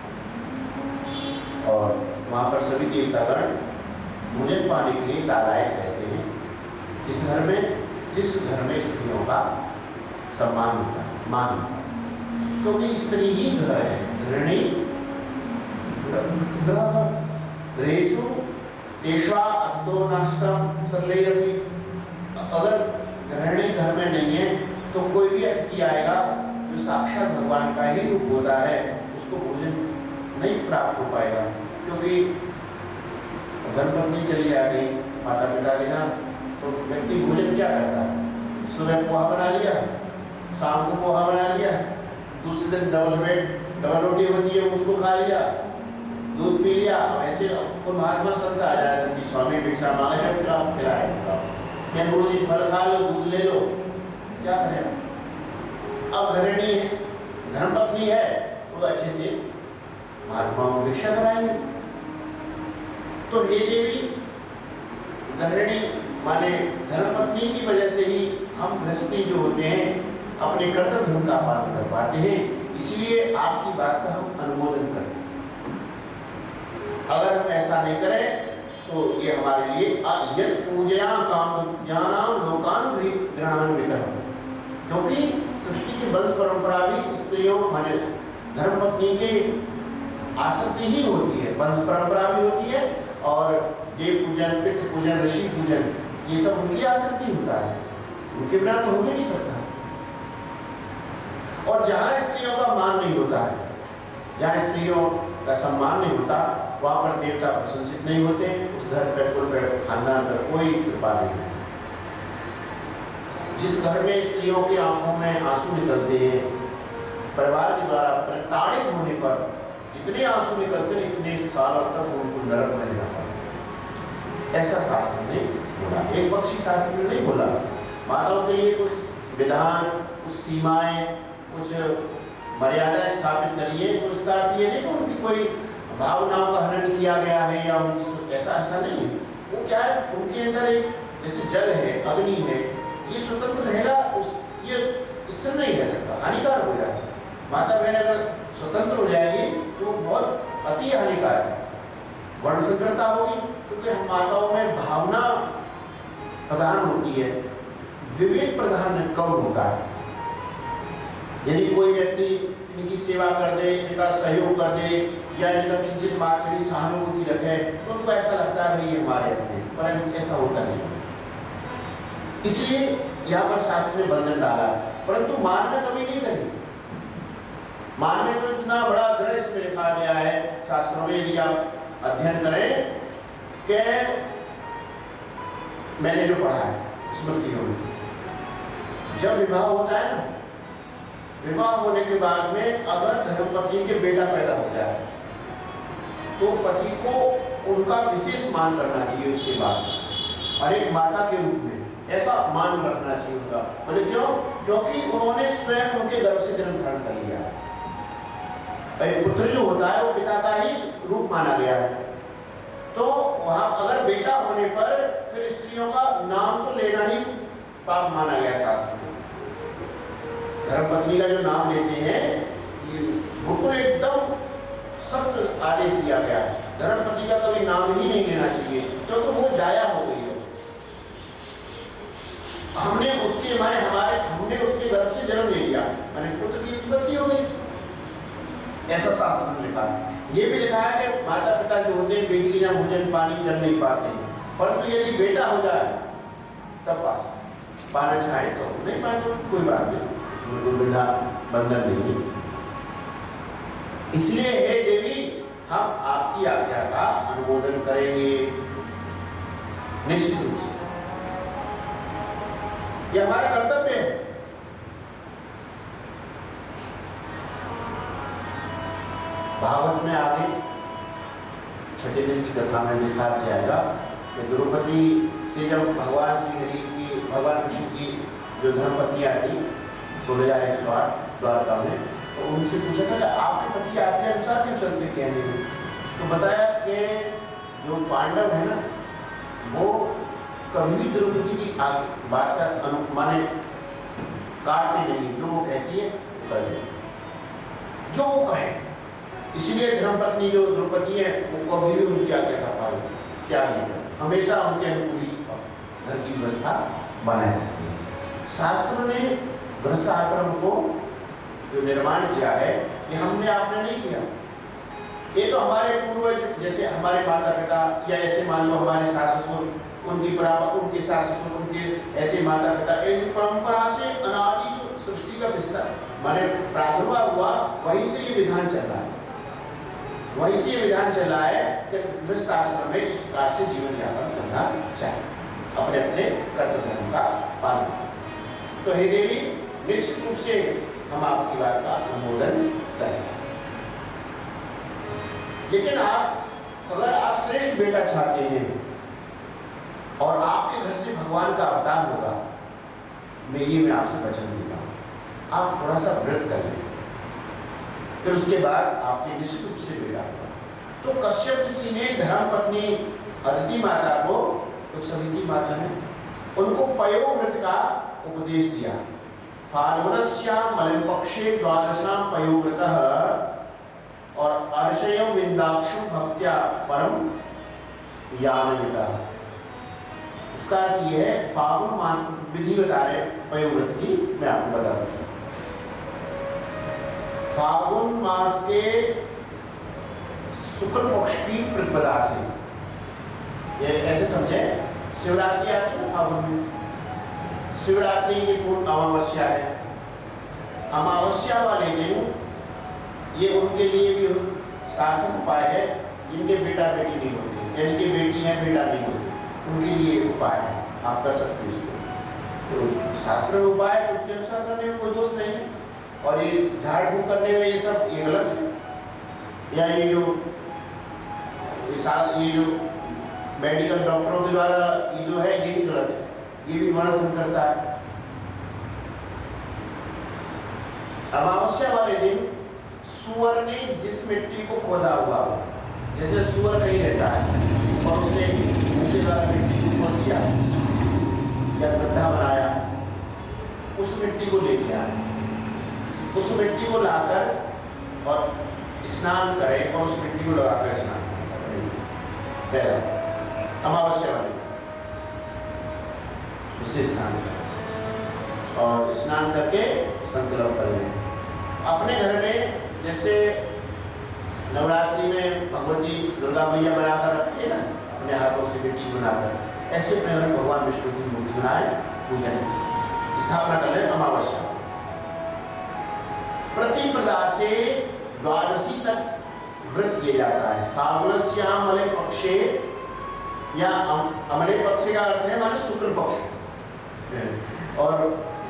और वहाँ पर सभी देवतागण भोजन पाने के लिए लालायित रहते हैं। जिस घर में स्त्रियों का सम्मान होता है, मान होता है, क्योंकि स्त्री ही घर है। गृहिणी गृहेषु तेष्वा अथतो नाष्टम सरलैरपि, अगर गृहिणी घर में नहीं है तो कोई भी अतिथि आएगा जो साक्षात भगवान का ही रूप होता है, उसको भोजन नहीं प्राप्त हो पाएगा, क्योंकि धर्मपत्नी चली आ गई माता पिता के यहाँ, तो व्यक्ति भोजन क्या करता है, सुबह पोहा बना लिया, शाम को पोहा बना लिया, दूसरे दिन डबल रोटी होती है उसको खा लिया, दूध पी लिया। ऐसे कोई महात्मा संत आ जाए कि स्वामी भिक्षा मांगे जब आप खिलाए, क्या गुरु जी फल खा लो, दूध ले लो, क्या करें। अब गृहिणी है, धर्मपत्नी है, वो अच्छे से महात्मा को भिक्षा कराएंगे। तो हे देवी, गृहिणी माने धर्मपत्नी की वजह से ही हम गृहस्थी जो होते हैं अपने कर्तव्य धर्म का पालन कर पाते हैं, इसलिए आपकी बात का हम अनुमोदन करते हैं। अगर हम ऐसा नहीं करें तो ये हमारे लिए यद पूजया कामज्ञानां लोकान् गृहान्वितः, क्योंकि सृष्टि की वंश परंपरा भी स्त्रियों माने धर्मपत्नी के आसक्ति ही होती है, वंश परंपरा भी होती है और देव पूजन, पितृ पूजन, ऋषि पूजन, ये सब उनकी आसक्ति होता है, उनके बिना तो हो ही नहीं सकता। और जहाँ स्त्रियों का मान नहीं होता है, जहाँ स्त्रियों का सम्मान नहीं होता, वहाँ पर देवता प्रशंसित नहीं होते, उस घर पर, कुल पर, खानदान पर कोई कृपा नहीं है। जिस घर में स्त्रियों की आंखों में आंसू निकलते हैं, परिवार के द्वारा प्रताड़ित होने पर जितने आंसू निकलते हैं, इतने सालों तक उनको नरक में रहना पड़ता, ऐसा शास्त्र ने बोला। एक पक्षी शास्त्र ने नहीं बोला, मानव के लिए कुछ विधान, कुछ सीमाएं, कुछ मर्यादा स्थापित करिए, तो उसका अर्थ ये नहीं कि उनकी कोई भावनाओं का हनन किया गया है या उनकी ऐसा नहीं है। वो क्या है, उनके अंदर एक जैसे जल है, अग्नि है, ये स्वतंत्र रहेगा, ये स्थिर नहीं रह सकता, हानिकारक हो जाएगा। माता बहन अगर स्वतंत्र हो जाएगी तो बहुत अति हानिकारक है, वर्ण संकरता होगी, क्योंकि हम माताओं में भावना प्रधान होती है, विवेक प्रधान कम होता है। यदि कोई व्यक्ति इनकी सेवा कर दे, इनका सहयोग कर दे या इनका किंचित मात्र भी सहानुभूति रखे, तो उनको ऐसा लगता है भाई ये हमारे अपने, परंतु ऐसा होता नहीं। इसलिए यहाँ पर शास्त्र ने बंधन डाला, परंतु मान में कभी नहीं करें। मान में तो इतना बड़ा दृढ़ इसमें लिखा गया है शास्त्रों में, यदि आप अध्ययन करें कि मैंने जो पढ़ा है स्मृतियों में, जब विवाह होता है ना, विवाह होने के बाद में अगर धर्मपत्नी के बेटा पैदा हो जाए तो पति को उनका विशेष मान करना चाहिए उसके बाद, और एक माता के रूप में ऐसा मान रखना चाहिए उनका। मतलब क्यों? क्योंकि उन्होंने स्वयं उनके गर्भ से जन्म धारण कर लिया है। पुत्र जो होता है वो पिता का ही रूप माना गया है, तो वहां अगर बेटा होने पर फिर स्त्रियों का नाम तो लेना ही पाप माना गया शास्त्र में। धर्मपत्नी का जो नाम लेते हैं बिल्कुल एकदम सख्त आदेश दिया गया है, धर्मपत्नी का कभी नाम ही नहीं लेना चाहिए, क्योंकि वो जाया हो गई है। हमने उसके गर्भ से जन्म ले लिया, मैंने पुत्र की गलती हो गई, ऐसा शास्त्र में लिखा है। ये भी लिखा है कि माता पिता जो होते हैं बेटी के यहाँ भोजन पानी जल नहीं पाते हैं, परंतु यदि बेटा हो जाए तब पास पाना चाहे तो, नहीं पाए तो कोई बात नहीं, इसमें कोई बिना बंधन नहीं है। इसलिए हे देवी हम आपकी आज्ञा का अनुमोदन करेंगे निश्चित रूप से, ये हमारा कर्तव्य है। भागवत में आगे छठे दिन की कथा में विस्तार से आएगा कि द्रौपदी से जब भगवान श्री हरि की, भगवान विष्णु की जो धर्मपत्नियां थी 16,108 द्वारका में, तो उनसे पूछा था कि आपके पति आपके अनुसार क्यों चलते क्या नहीं, तो बताया कि जो पांडव है ना वो कभी भी द्रौपदी की बात का माने काटते नहीं, जो वो कहती है जो वो कहे। इसलिए धर्मपत्नी जो द्रौपदी है वो कभी भी उनकी आज्ञा का पालन त्याग नहीं कर, हमेशा उनके अनुकूल ही घर की व्यवस्था बनाए रखती है। शास्त्र ने गृहस्थ आश्रम को जो निर्माण किया है ये हमने आपने नहीं किया, ये तो हमारे पूर्वज जैसे हमारे माता पिता, या ऐसे मान लो हमारे सास ससुर, उनकी प्राप्त उनके सास ससुर, उनके ऐसे माता पिता, एक परंपरा से अनादि जो सृष्टि का विस्तार माने प्रादुर्भाव हुआ, वहीं से ये विधान चल रहा है, वहीं से ये विधान चल रहा है कि गृहस्थ आश्रम में इस प्रकार से जीवन यापन करना चाहिए, अपने अपने कर्तव्य धर्म का पालन। तो हे देवी निश्चित रूप से हम आपकी बात का अनुमोदन करें, लेकिन अगर आप श्रेष्ठ बेटा चाहते हैं और आपके घर से भगवान का अवतार होगा, मैं आपसे वचन देता हूँ, आप थोड़ा सा व्रत कर लें, फिर उसके बाद आपके निश्चित रूप से बेटा होगा। तो कश्यप ऋषि ने धर्मपत्नी अदिति माता को, तो सविती माता ने उनको पयोव्रत का उपदेश दिया। फाल्गुनस्याम मलयपक्षे द्वादशाम पयोव्रतः और अर्षयम विंदाक्षु भक्त्या परम यानविता। इसका अर्थ ये है, फागुन मास विधि बता रहे पयोव्रत की, मैं आपको बता दूं। फागुन मास के शुक्ल पक्ष की प्रतिपदा से, ये ऐसे समझे, शिवरात्रि आती है फागुन में, शिवरात्रि की पूर्ण अमावस्या है, अमावस्या वाले दिन ये उनके लिए भी सार्थक उपाय है जिनके बेटा बेटी नहीं होते, जिनकी बेटी है बेटा नहीं होते, उनके लिए उपाय है, आप कर सकते हैं इसको। तो शास्त्र में उपाय है, उसके अनुसार करने में कोई दोष नहीं है। और ये झाड़ फूक करने में ये सब ये गलत है, या ये जो मेडिकल डॉक्टरों के द्वारा ये जो है यही गलत है, ये भी मरण संकरता है। अमावस्या वाले दिन सुअर ने जिस मिट्टी को खोदा हुआ हो, जैसे सुअर कहीं रहता है और उसने उसके द्वारा मिट्टी को खोद दिया या गड्ढा बनाया, उस मिट्टी को लेके आए, उस मिट्टी को लाकर और स्नान करें और उस मिट्टी को लगाकर स्नान करें। अमावस्या वाले उससे स्नान करें और स्नान करके संकल्प करें। अपने घर में जैसे नवरात्रि में भगवती दुर्गा मैया बनाकर रखते हैं ना, अपने हाथों से मिट्टी बनाकर, ऐसे अपने घर में भगवान विष्णु की मूर्ति बनाए, पूजन स्थापना कर लें। अमावस्या प्रतिपदा से द्वादशी तक व्रत किया जाता है। फाल्गुनस्याम मलय पक्षे, या अमले पक्ष का अर्थ है माने शुक्ल पक्ष, और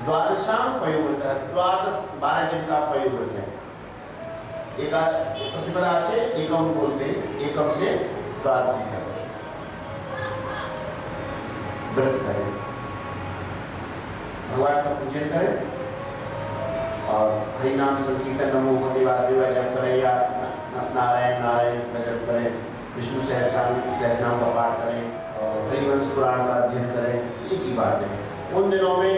द्वादशाम पयोव्रत है, द्वादश 12 दिन का पयोव्रत है। एक प्रतिपदा से एकम बोलते हैं, एकम से द्वादशी तक व्रत करें, भगवान का पूजन करें और हरि नाम संकीर्तन नमो भगवते वासुदेवाय जप करें, या नारायण नारायण का जप करें, विष्णु सहस्रनाम का पाठ करें और हरिवंश पुराण का अध्ययन करें। एक ही बात है, उन दिनों में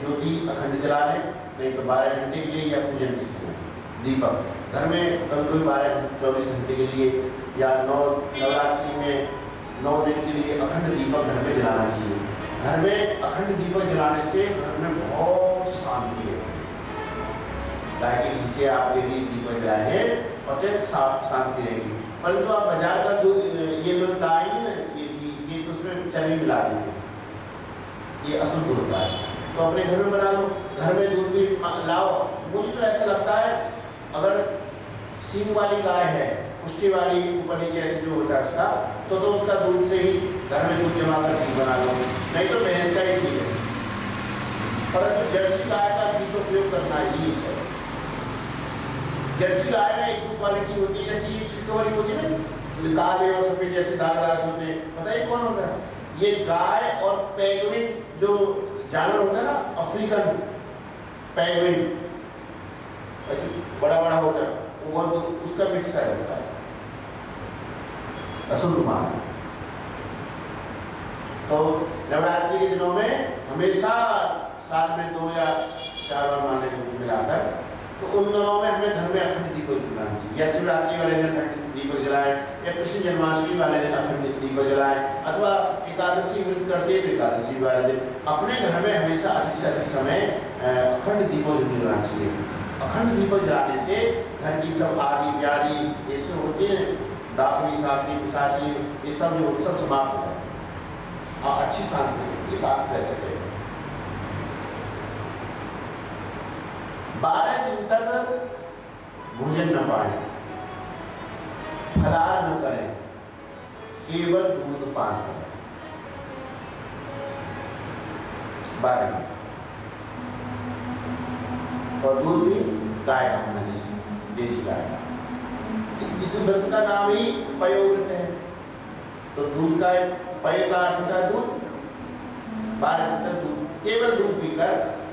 ज्योति अखंड जला लें, नहीं तो 12 घंटे के लिए, या पूजन के समय दीपक घर में कभी 12-24 घंटे के लिए, या नवरात्रि में 9 दिन के लिए अखंड दीपक घर में जलाना चाहिए। घर में अखंड दीपक जलाने से घर में बहुत शांति है, गाय के घी से आप यदि दीप जलाएंगे अत्यंत शांति रहेगी। परंतु आप बाजार का दूध ये लोग लाएंगे ना, ये उसमें चर्बी मिला देंगे, ये अशुद्ध होता है। तो अपने घर में बना लो, घर में दूध भी लाओ। मुझे तो ऐसा लगता है अगर सींग वाली गाय है, पुष्टि वाली, ऊपर नीचे ऐसे जो होता है उसका, तो उसका दूध से ही घर में दूध जमा कर घी बना लो, नहीं तो भैंस का ही घी है। परंतु जर्सी गाय का घी तो उपयोग करना ही है। जर्सी गाय में एक दो क्वालिटी होती है, जैसे ये छिलके वाली होती है ना, काले और सफेद जैसे दागदार होते हैं, बताइए कौन होता है? ये गाय और पेंगुइन जो जानवर होता है ना, अफ्रीकन पेंगुइन ऐसे बड़ा बड़ा होता है, वो उसका मिक्सर होता है, अशुद्ध मान। तो नवरात्रि के दिनों में हमेशा साल में 2 या 4 बार माने को मिलाकर, तो उन दिनों में हमें घर में अखंड दीपक जलाना चाहिए। या शिवरात्रि वाले दिन अखंड दीपक जलाएं, या कृष्ण जन्माष्टमी वाले दिन अखंड दीपक जलाएं, अथवा एकादशी व्रत करते हैं तो एकादशी वाले दिन अपने घर में हमेशा अधिक से अधिक समय अखंड दीपक जलाना चाहिए। अखंड दीपक जलाने से घर की सब आदि व्याधि ये सब होती है, दाखनी साखनी पिशाची, ये सब जो सब समाप्त हो जाए, अच्छी शांति सांस ले सके। 12 दिन तक भोजन न पाएं, फलाहार न करें, केवल दूध पान करें। 12 दिन, और दूध भी गाय का होना चाहिए, देसी गाय का। इस व्रत का नाम ही पयोव्रत है। तो दूध का पय का अर्थ होता है दूध। 12 दिन तक दूध, केवल दूध पीकर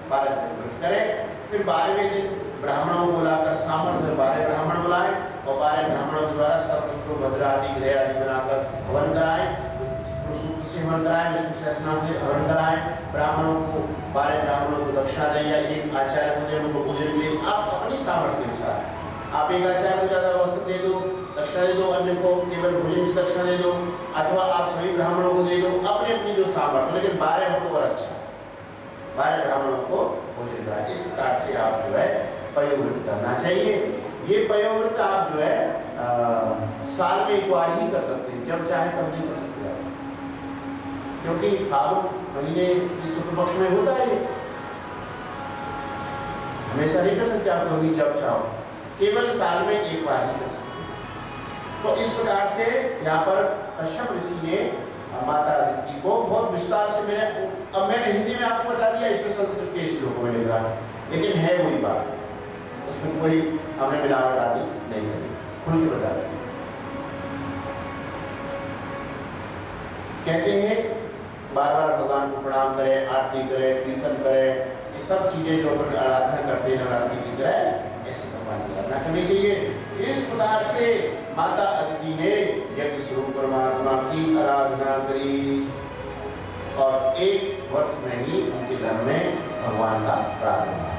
12 दिन व्रत करें। फिर 12वें दिन ब्राह्मणों को बुलाकर सामर्थ्य 12 ब्राह्मण बुलाएं और 12 ब्राह्मणों के द्वारा सर्व भद्र आदि ग्रह आदि बनाकर हवन कराएं, सूत्र से हवन कराएं, विष्णु सहस्रनाम से हवन कराएं। ब्राह्मणों को 12 ब्राह्मणों को दक्षिणा दें या एक आचार्य को दें, उनको भोजन के लिए आप अपनी सामर्थ्य के अनुसार, आप एक आचार्य को ज़्यादा वस्त्र दे दो, दक्षिणा दे दो, अन्य को केवल भोजन की दक्षिणा दे दो, अथवा आप सभी ब्राह्मणों को दे दो, अपनी अपनी जो सामर्थ्य, लेकिन 12 हो तो और अच्छा, 12 ब्राह्मणों को भोजन कराएं। इस प्रकार से आप जो है पयोव्रत करना चाहिए। ये पयोव्रत आप जो है साल में एक बार ही कर सकते हैं, जब चाहे तब नहीं कर सकते आप, क्योंकि फागुन महीने शुक्ल पक्ष में होता है, हमेशा नहीं कर सकते आप, कभी जब चाहो, केवल साल में एक बार ही कर सकते हैं। तो इस प्रकार से यहाँ पर कश्यप ऋषि ने माता अदिति को बहुत विस्तार से, मैंने हिंदी में आपको बता दिया, इसमें संस्कृत के श्लोकों में लिख रहा है, लेकिन है वही बात, उसमें कोई हमने मिलावट आदि नहीं करी, खुल के बता रहे। कहते हैं बार बार भगवान को प्रणाम करें, आरती करें, कीर्तन करें, ये सब चीजें जो अपन आराधना करते हैं नवरात्रि की तरह, ऐसे भगवान की आराधना करनी चाहिए। इस प्रकार से माता अदिति ने यज्ञ स्वरूप परमात्मा की आराधना करी और 1 वर्ष में ही उनके घर में भगवान का प्रारंभ हुआ।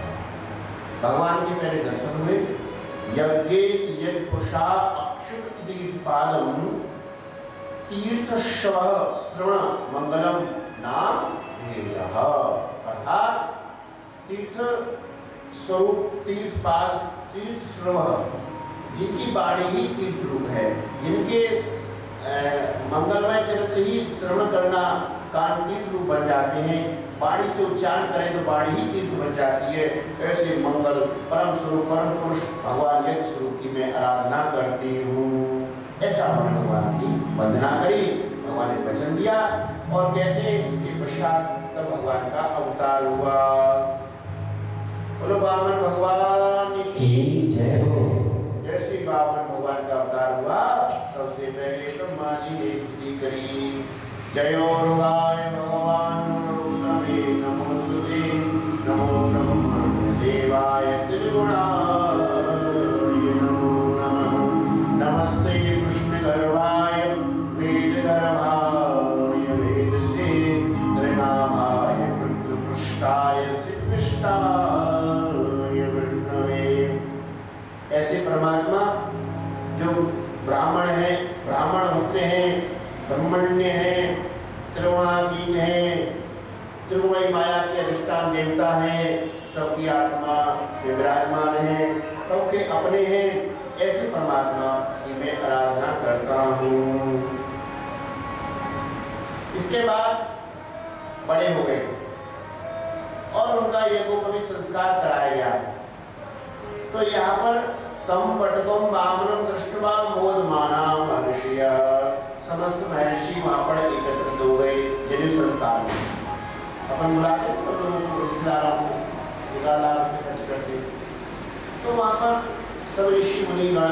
भगवान के पहले दर्शन हुए। यज्ञेश यज्ञ पुरुषा अक्षत दीपालम तीर्थश्रव श्रवण मंगलम नाम धेयः, अर्थात तीर्थ स्वरूप तीर्थपाद तीर्थश्रव, जिनकी वाणी ही तीर्थ रूप है, जिनके मंगलमय चरित्र ही श्रवण करना कान तीर्थ रूप बन जाते हैं, वाणी से उच्चारण करें तो वाणी ही तीर्थ बन जाती है। ऐसे मंगल परम स्वरूप परम पुरुष भगवान यज्ञ स्वरूप की मैं आराधना करती हूँ। ऐसा हमने भगवान की वंदना करी, भगवान ने वचन दिया और कहते हैं उसके पश्चात तब भगवान का अवतार हुआ। बोलो वामन भगवान की जय हो। जैसे वामन भगवान का अवतार हुआ, सबसे पहले ब्रह्मा जी ने स्तुति करी, जयो रुगाय भगवान नमे नमोस्तुते, नमो ब्रह्मणे देवाय त्रिगुणाय नमो नमः, नमस्ते कृष्णगर्भाय वेदगर्भाय वेदसे त्रिनाभाय रुद्रपृष्ठाय सिद्धिष्ठाय विष्णवे। ऐसे परमात्मा जो ब्राह्मण है, ब्राह्मण होते हैं, ब्रह्मण्य है, त्रिगुणाधीन है, त्रिगुणी माया के अधिष्ठान देवता है, सबकी आत्मा वे विराजमान हैं, सबके अपने हैं, ऐसे परमात्मा की मैं आराधना करता हूँ। इसके बाद बड़े हो गए और उनका यज्ञोपवीत संस्कार कराया गया। तो यहाँ पर तम पटकम वामनम दृष्टवा मोदमाना महर्षिया, समस्त महर्षि वहाँ पर एकत्रित हो गए जनेऊ संस्कार में। अपन बुलाते हैं सब लोगों को, रिश्तेदारों को, निकाला खर्च करते, तो वहाँ पर सब ऋषि मुनिगण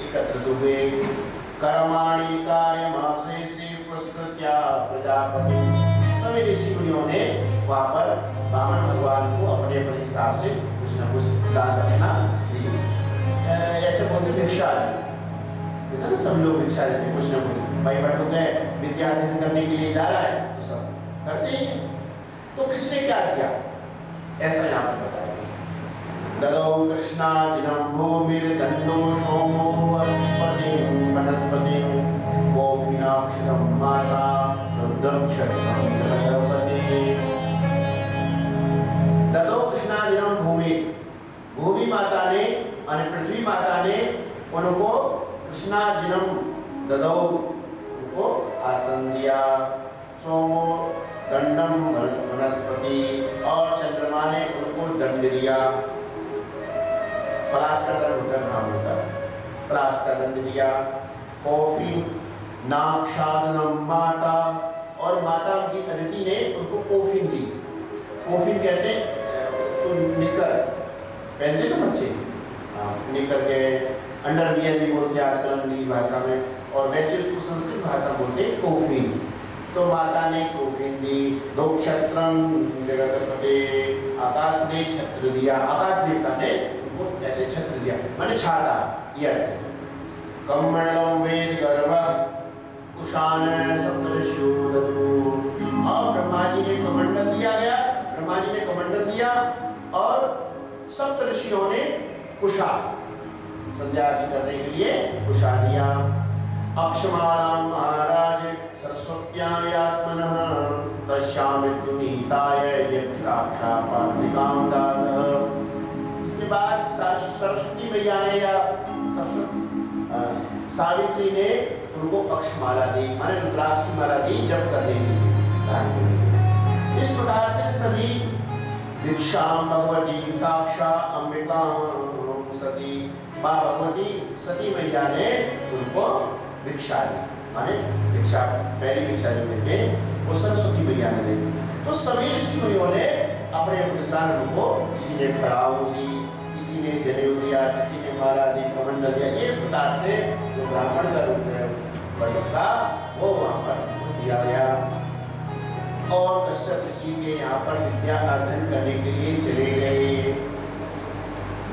एकत्रित हुए। कर्माणि कार्यमाशेषे पुरस्कृत्या प्रजापति, सभी ऋषि मुनियों ने वहाँ पर वामन भगवान को अपने अपने हिसाब से कुछ न कुछ दान दक्षिणा दी। ऐसे बोलते भिक्षा दी, ना सब लोग भिक्षा देते कुछ न कुछ। भाई बटू गए विद्या अध्ययन करने के लिए जा रहा है तो सब करते ही। तो किसने क्या किया ऐसा यहाँ पर बताया। ददौ कृष्णाजिनं भूमिर्दण्डो सोमो वनस्पतिं वनस्पतिं कौफीनाक्षरं माता शुद्धक्षरं जगदपते। ददौ कृष्णाजिनं भूमि, भूमि माता ने और पृथ्वी माता ने उनको कृष्णाजिनं ददौ, उनको आसन दिया। सोमो दंडम वनस्पति, और चंद्रमा ने उनको दंड दिया। पलाश का दंड नाम होता है, पलाश का दंड दिया। कॉफी नाक्षादनम माता, और माता की अदिति ने उनको कोफिन दी। कोफिन कहते हैं उसको निकर पहनते ना बच्चे, निकर के अंडरवियर भी बोलते हैं आजकल अंग्रेजी भाषा में, और वैसे उसको संस्कृत भाषा बोलते हैं कोफिन। तो माता ने कोफिन दी। दो क्षत्रम जगतपते, आकाश ने छत्र दिया, आकाश देवता ने उनको ऐसे छत्र दिया, माने छाता, ये अर्थ है। कमंडलम वेद गर्भ कुशान सप्तर्षियो ददु, और ब्रह्मा जी ने कमंडल दिया गया, ब्रह्मा जी ने कमंडल दिया और सप्तर्षियों ने कुशा, संध्या आरती करने के लिए कुशा दिया। अक्षमाणां महाराज सरस्वत्यायात्मनः तस्यामित्युनीताय यक्षापालिकां दातः। इसके बाद सरस्वती मैया ने या सावित्री ने उनको अक्षमाला दी, माने रुद्राक्ष की माला दी जप करने के लिए। इस प्रकार से सभी भिक्षां भगवती साक्षात् अंबिका सती, माँ भगवती सती मैया ने उनको भिक्षा दी, माने भिक्षा पहली भिक्षा जो देते हैं वो सरस्वती मैया ने दी। तो सभी ऋषि मुनियों ने अपने अनुसार उनको, किसी ने खड़ाऊ दी, किसी ने जनेऊ दिया, किसी ने माला दी, कमंडल दिया। ये प्रकार से जो ब्राह्मण का रूप था वो वहाँ पर दिया गया। और कश्यप ऋषि के यहाँ पर विद्या अध्ययन करने के लिए चले गए।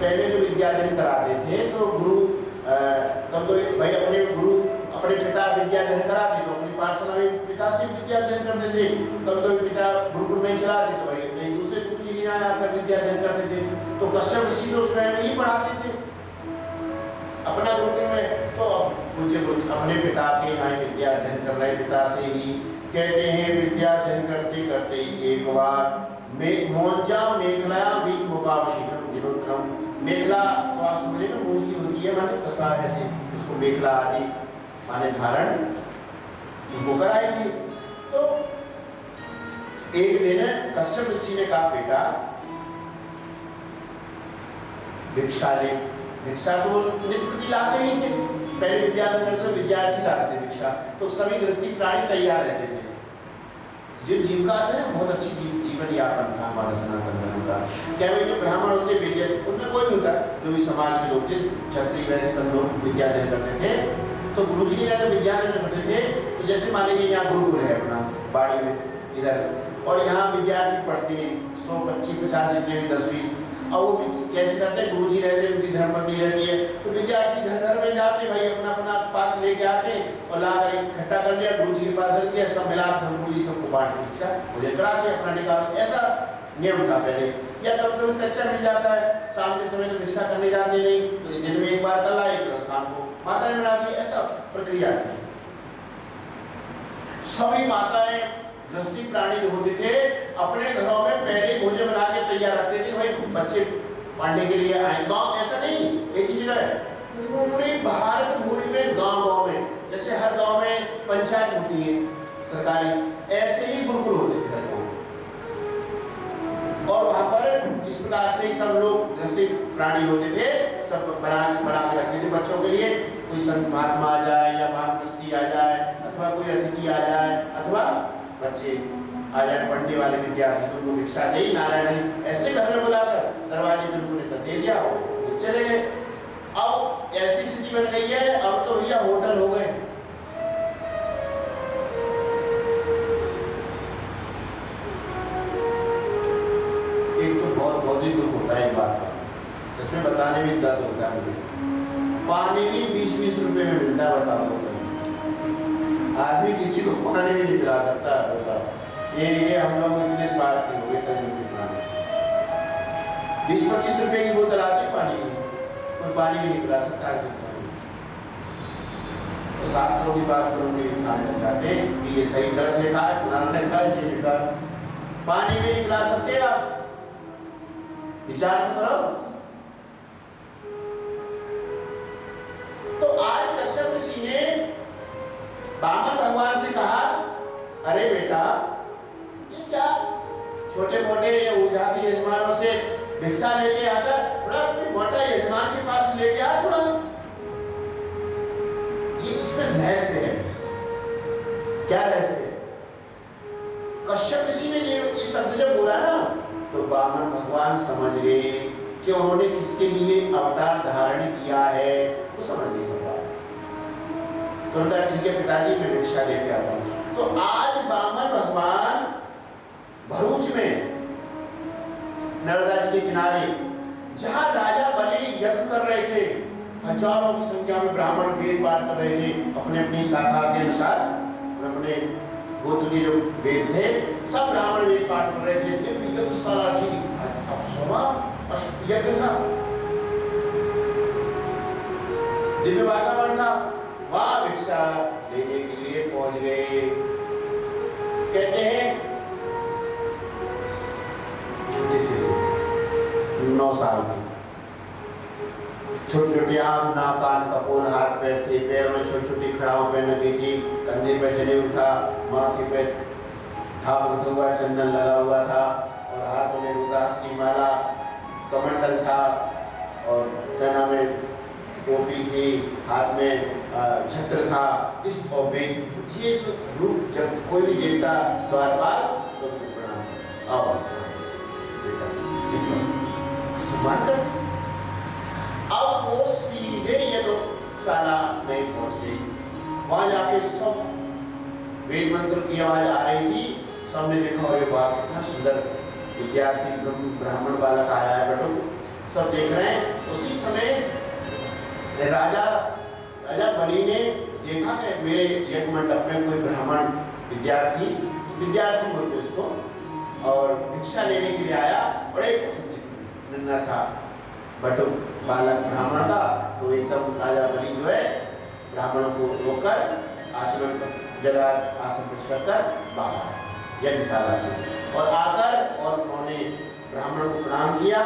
पहले जो विद्या अध्ययन कराते थे तो गुरु कभी भाई अपने गुरु अपने पिता विद्या अध्ययन कराते तो अपनी पाठशाला में पिता से विद्या अध्ययन करते थे। कभी पिता गुरुकुल में चलाते तो भाई एक दूसरे गुरु जी के यहाँ आकर विद्या अध्ययन करते थे। तो कश्यप ऋषि तो स्वयं ही पढ़ाते थे अपना गुरुकुल में। तो पूज्य अपने पिता के यहाँ विद्या अध्ययन कर रहे, पिता से ही। कहते हैं विद्या अध्ययन करते करते एक बार मोंजा मेखला बीच मुकाबशिखर दिनोत्तरम, मेखला तो आप समझे ना मूंज की होती है, माने तस्वार ऐसे, उसको मेखला आदि माने धारण उनको कराई थी। तो एक दिन कश्यप ऋषि ने कहा बेटा भिक्षा ले। भिक्षा तो नित्य प्रति लाते ही थे, पहले विद्यार्थी लाते थे भिक्षा, तो सभी गृहस्थी प्राणी तैयार रहते थे। जो जीविका थे ना बहुत अच्छी जीवन यापन था हमारा सनातन धर्म का। क्या वे जो ब्राह्मण होते विद्या उनमें कोई नहीं होता, जो भी समाज के लोग थे क्षत्रिय वैश्य सब लोग विद्या अध्ययन करते थे। तो गुरु जी ने विद्या अध्ययन करते थे तो जैसे मान लीजिए यहाँ गुरुकुल है अपना बाड़ी में इधर, और यहाँ विद्यार्थी पढ़ते हैं 100 25 50 जितने भी 10-20, और वो कैसे करते हैं गुरु जी रहते हैं, उनकी धर्म पत्नी रहती है, तो विद्यार्थी घर घर में जाते भाई अपना अपना पात्र लेके आते और ला कर इकट्ठा कर लिया, गुरु जी के पास रख दिया, सब मिला गुरु जी सबको बांट भिक्षा भोजन कराते अपना निकाल। ऐसा नियम था पहले। या कभी कभी कच्चा मिल जाता है, शाम के समय तो भिक्षा करने जाते नहीं, तो दिन में एक बार कर लाए, शाम को माता ने बना दी, ऐसा प्रक्रिया थी। सभी माताएं गृहस्थी प्राणी जो होते थे अपने घरों में पहले भोजन बना के तैयार रखते थे। भाई बच्चे पढ़ने के लिए आए। गांव ऐसा नहीं एक ही जगह है, पूरे भारत भूमि में गांव-गांव में, जैसे हर गांव में पंचायत होती है सरकारी, ऐसे ही गुरुकुल होते थे हर गांव। और वहां पर इस प्रकार से सब लोग जैसे प्राणी होते थे, सब बना के रखते थे बच्चों के लिए। कोई संत महात्मा आ जाए या वानप्रस्थी आ जाए अथवा कोई अतिथि आ जाए अथवा बच्चे आ जाए पढ़ने वाले विद्यार्थी, तो उनको भिक्षा दे नारायण ऐसे घर में बुलाकर दरवाजे पे उनको दे दिया, वो चले गए। अब ऐसी स्थिति बन गई है, अब तो भैया होटल हो गए। एक तो बहुत ही दुख होता है एक बात का, सच में बताने में दर्द होता है मुझे। पानी भी 20-20 रुपए में मिलता है, बताओ। आदमी किसी को पानी भी नहीं पिला सकता, बताओ। ये हम लोग इतने स्वार्थी हो गए, तजुर्बे पिलाने। 20-25 रुपए की बोतल आती है पानी की, कोई पानी भी नहीं पिला सकता किसी को। तो शास्त्रों की बात करूँगी, खाने लग जाते कि ये सही गलत लिखा है, पुराना लिखा है, सही लिखा है। पानी भी नहीं पिला सकते आप, विचार तो करो। तो आज कश्यप ऋषि ने वामन भगवान से कहा, अरे बेटा ये क्या छोटे मोटे ऊर्जा के यजमानों से भिक्षा लेके आता, थोड़ा कोई मोटा यजमान के पास लेके आ थोड़ा। ये इसमें रहस्य है। क्या रहस्य है? कश्यप ऋषि ने ये शब्द जब बोला ना, तो वामन भगवान समझ गए कि उन्होंने किसके लिए अवतार धारण किया है, वो समझ नहीं सकता। तो उनका ठीक है पिताजी मैं भिक्षा लेके आता हूँ। तो आज वामन भगवान भरूच में नर्मदा जी के किनारे, जहाँ राजा बलि यज्ञ कर रहे थे, हजारों की संख्या में ब्राह्मण वेद पाठ कर रहे थे अपने अपनी शाखा के अनुसार, अपने गोत्र के जो वेद थे सब ब्राह्मण वेद पाठ कर रहे थे। यज्ञशाला थी, अब सोमा यज्ञ था, दिव्य वातावरण था, वहां भिक्षा लेने के लिए पहुंच गए। कहते हैं छोटे से 9 साल की, छोटी छोटी आंख नाक कान कपोल, हाथ पैर थे, पैर में छोटी छोटी खड़ाओं पहन रखी थी, कंधे पे जनेऊ था, माथे पे धापक हुआ चंदन लगा हुआ था और हाथों में रुद्राक्ष की माला, कमंडल था और तना में टोपी थी, हाथ में छत्र था। इस ये रूप जब कोई भी देवता द्वारपाल तो प्रणाम आओ बेटा। अब वो सीधे यज्ञशाला में पहुंच गई। वहां जाके सब वेद मंत्र की आवाज आ रही थी, सबने देखा अरे वाह कितना सुंदर विद्यार्थी ब्राह्मण बालक आया है बेटो, सब देख रहे हैं। उसी समय राजा बलि ने देखा कि मेरे यज्ञ मंडप में कोई ब्राह्मण विद्यार्थी बोलते उसको, और भिक्षा लेने के लिए आया, बड़े नन्हा सा बटु बालक ब्राह्मण का। तो एकदम राजा बलि जो है ब्राह्मणों को रोककर आचरण जगह आसन पर कर बाहर यज्ञशाला से और आकर और उन्होंने ब्राह्मण को प्रणाम किया।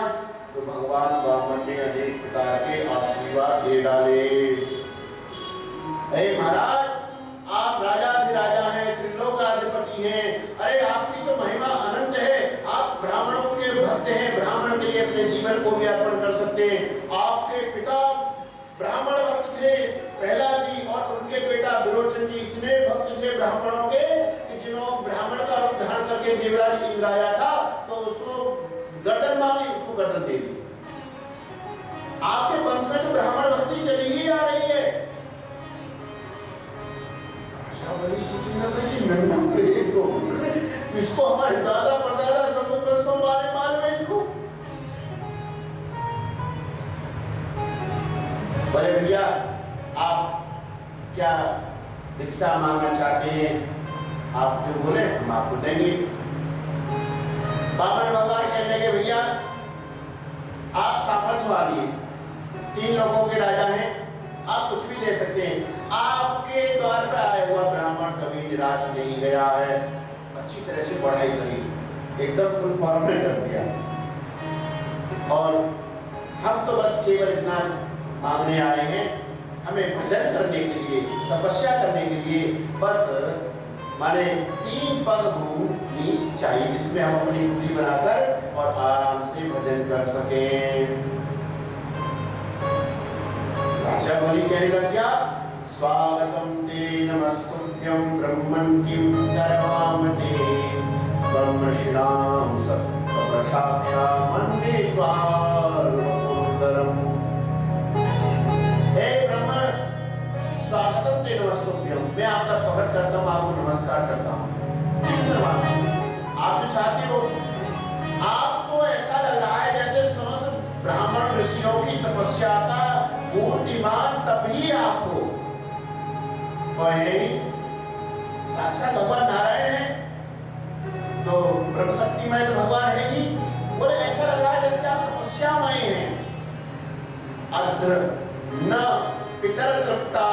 तो भगवान वामन ने अनेक प्रकार के आशीर्वाद दे डाले। अरे महाराज आप राजा हैं, त्रिलोकाधिपति हैं, अरे आपकी तो महिमा अनंत है, आप ब्राह्मणों के भक्त हैं, ब्राह्मण के लिए अपने जीवन को भी अर्पण कर सकते हैं। आपके पिता ब्राह्मण भक्त थे प्रहलाद जी, और उनके बेटा विरोचन जी इतने भक्त थे ब्राह्मणों के कि जिन्होंने ब्राह्मण का रूप धारण करके देवराज इंद्र आया था तो उसको गर्दन मांगी, उसको गर्दन दे दी। आपके वंश में तो ब्राह्मण भक्ति चली ही आ रही है। इसको हमारे दादा परदादा सब लोग मालूम है इसको। बोले भैया आप क्या भिक्षा मांगना चाहते हैं, आप जो बोले हम आपको देंगे। वामन भगवान कहने लगे भैया आप सामर्थ्यवान हैं, 3 लोगों के राजा हैं, आप कुछ भी दे सकते हैं। आपके द्वार पर आया हुआ ब्राह्मण कभी निराश नहीं गया है, अच्छी तरह से पढ़ाई करी, एकदम फुल फॉर्म में कर दिया। और हम तो बस केवल इतना मांगने आए हैं, हमें भजन करने के लिए, तपस्या करने के लिए बस माने 3 पग भूमि चाहिए, जिसमें हम अपनी कुटी बनाकर और आराम से भजन कर सकें। राजा बलि कहने लग गया, स्वागतम ते नमस्तुभ्यं ब्रह्मन् किं करवामते ब्रह्मशिलां सत्त्वसाक्षात् मन्ये त्वारूपसुन्दरम्। हे ब्रह्म, स्वागतम ते नमस्तुभ्यं, मैं आपका स्वागत करता हूँ, आपको नमस्कार करता हूँ। आप जो चाहते हो, आपको ऐसा लग रहा है जैसे समस्त ब्राह्मण ऋषियों की तपस्या का मूर्तिमान तप ही आपको, और साक्षात भगवान नारायण है, तो ब्रह्म शक्तिमय तो भगवान है ही। बोले ऐसा लग रहा है जैसे आप तपस्यामय हैं। अत्र न पितर तृप्ता